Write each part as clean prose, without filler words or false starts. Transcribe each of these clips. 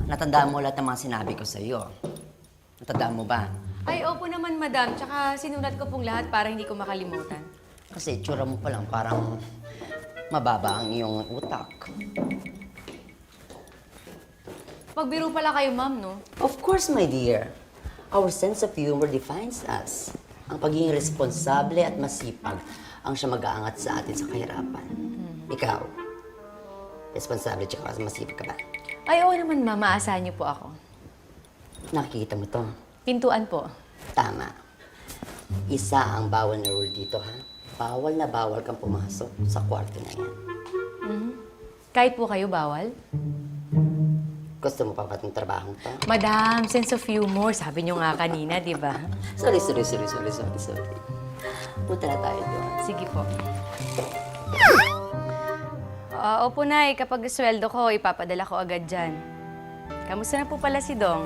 Natandaan mo lahat ng mga sinabi ko sa'yo. Natandaan mo ba? Ay, opo naman, madam. Tsaka sinulat ko pong lahat para hindi ko makalimutan. Kasi itsura mo pa lang parang mababa ang iyong utak. Pagbiro pala kayo, ma'am, no? Of course, my dear. Our sense of humor defines us. Ang pagiging responsable at masipag ang siya mag-aangat sa atin sa kahirapan. Ikaw, responsable at masipag ka ba? Ay, oo naman, ma'am. Maasahan niyo po ako. Nakikita mo to? Pintuan po. Tama. Isa ang bawal na rule dito, ha? Bawal na bawal kang pumasok sa kwarto na yan. Kahit po kayo bawal? Gusto mo pa ba itong trabaho to? Madam, sense of humor. Sabi niyo nga kanina, di ba? Sorry. Punta na tayo doon. Sige po. Opo, Nay. Kapag sweldo ko, ipapadala ko agad dyan. Kamusta na po pala si Dong?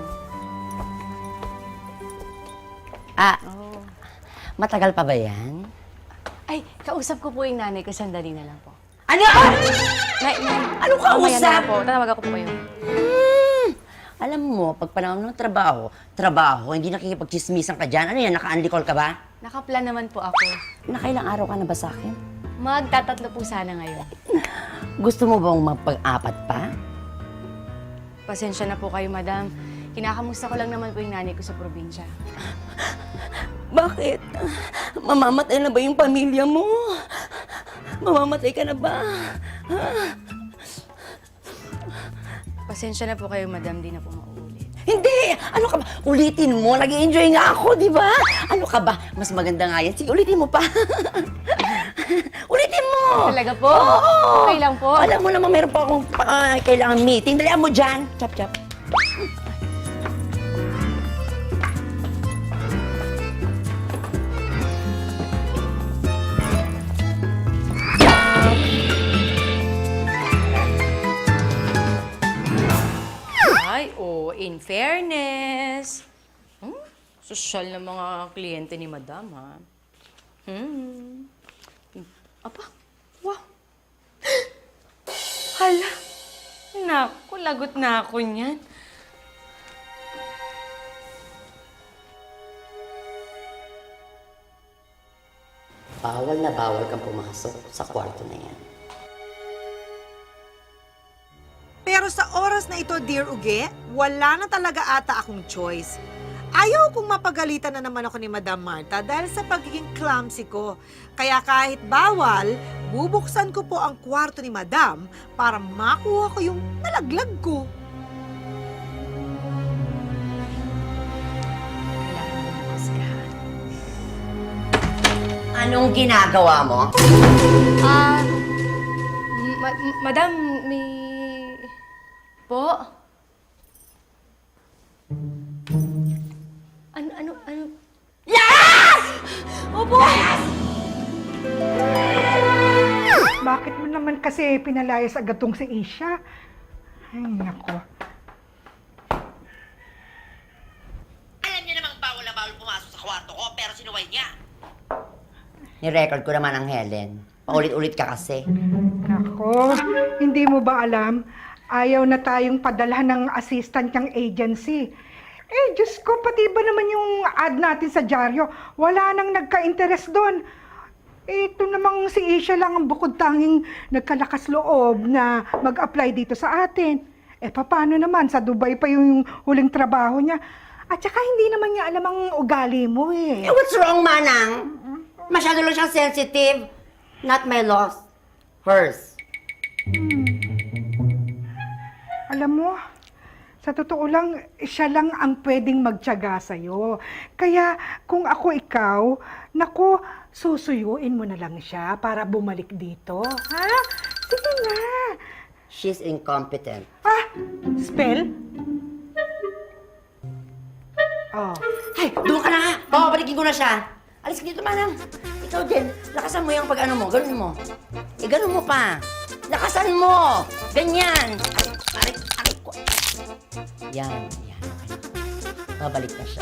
Oh. Matagal pa ba yan? Ay, kausap ko po yung nanay ko. Sandali na lang po. Ano? Nay, Anong kausap? mamaya na lang po. Tatawagan ko po kayo. Alam mo, pag panahon ng trabaho, hindi nakikipagchismisan ka dyan. Ano yan, naka-unli call ka ba? Nakaplan naman po ako. Nakailang araw ka na ba sa akin? Magtatatlo po sana ngayon. Gusto mo bang magpag-apat pa? Pasensya na po kayo, madam. Kinakamusta ko lang naman po yung nanay ko sa probinsya. Bakit? Mamamatay na ba yung pamilya mo? Mamamatay ka na ba? Pasensya na po kayo, madam. Di na po mauulit. Hindi! Ano ka ba? Ulitin mo. Nag-i-enjoy nga ako, di ba? Ano ka ba? Mas maganda nga yan. Sige, ulitin mo pa. Ulitin mo! Talaga po? Oo! Okay lang po. Alam mo naman, meron pa akong kailangan meeting. Dalihan mo dyan. Chop. Ay, in fairness. Sosyal na mga kliyente ni madam, ha? Apa, wow. Hala. Naku, lagot na ako niyan. Bawal na bawal kang pumasok sa kwarto na yan. Pero sa oras na ito, Dear Uge, wala na talaga ata akong choice. Ayaw kong mapagalitan na naman ako ni Madam Marta dahil sa pagiging clumsy ko. Kaya kahit bawal, bubuksan ko po ang kwarto ni Madam para makuha ko yung nalaglag ko. Kailangan mo bukas ka. Anong ginagawa mo? Madam, may... Po? Ano? Yes! Opo! Bakit mo naman kasi pinalayas agad tong si Isha? Ay, nako. Alam niya namang bawal na bawal pumasok sa kwarto ko, pero sinuway niya. Ni-record ko naman ang Helen. Paulit-ulit ka kasi. Nako, hindi mo ba alam? Ayaw na tayong padalhan ng assistant ng agency. Eh, Diyos ko, pati ba naman yung ad natin sa dyaryo? Wala nang nagka-interest doon. Ito namang si Isha lang ang bukod tanging nagkalakas loob na mag-apply dito sa atin. Eh, paano naman? Sa Dubai pa yung huling trabaho niya. At saka hindi naman niya alam ang ugali mo eh. Eh, what's wrong, Manang? Masyado lang siyang sensitive. Not my loss. Hers. Alam mo, sa totoo lang, siya lang ang pwedeng magtiyaga sa'yo. Kaya kung ako ikaw, naku, susuyuin mo na lang siya para bumalik dito. Ha? Sige na. She's incompetent. Ah, spell? Oh. Ay, doon ka na nga. Babalikin ko na siya. Alis ka dito, Manang. Ikaw din. Lakasan mo yung pag-ano mo. Ganun mo. Eh, ganun mo pa. Lakasan mo. Ganyan. Arik ko. Yan. Okay. Babalik na siya.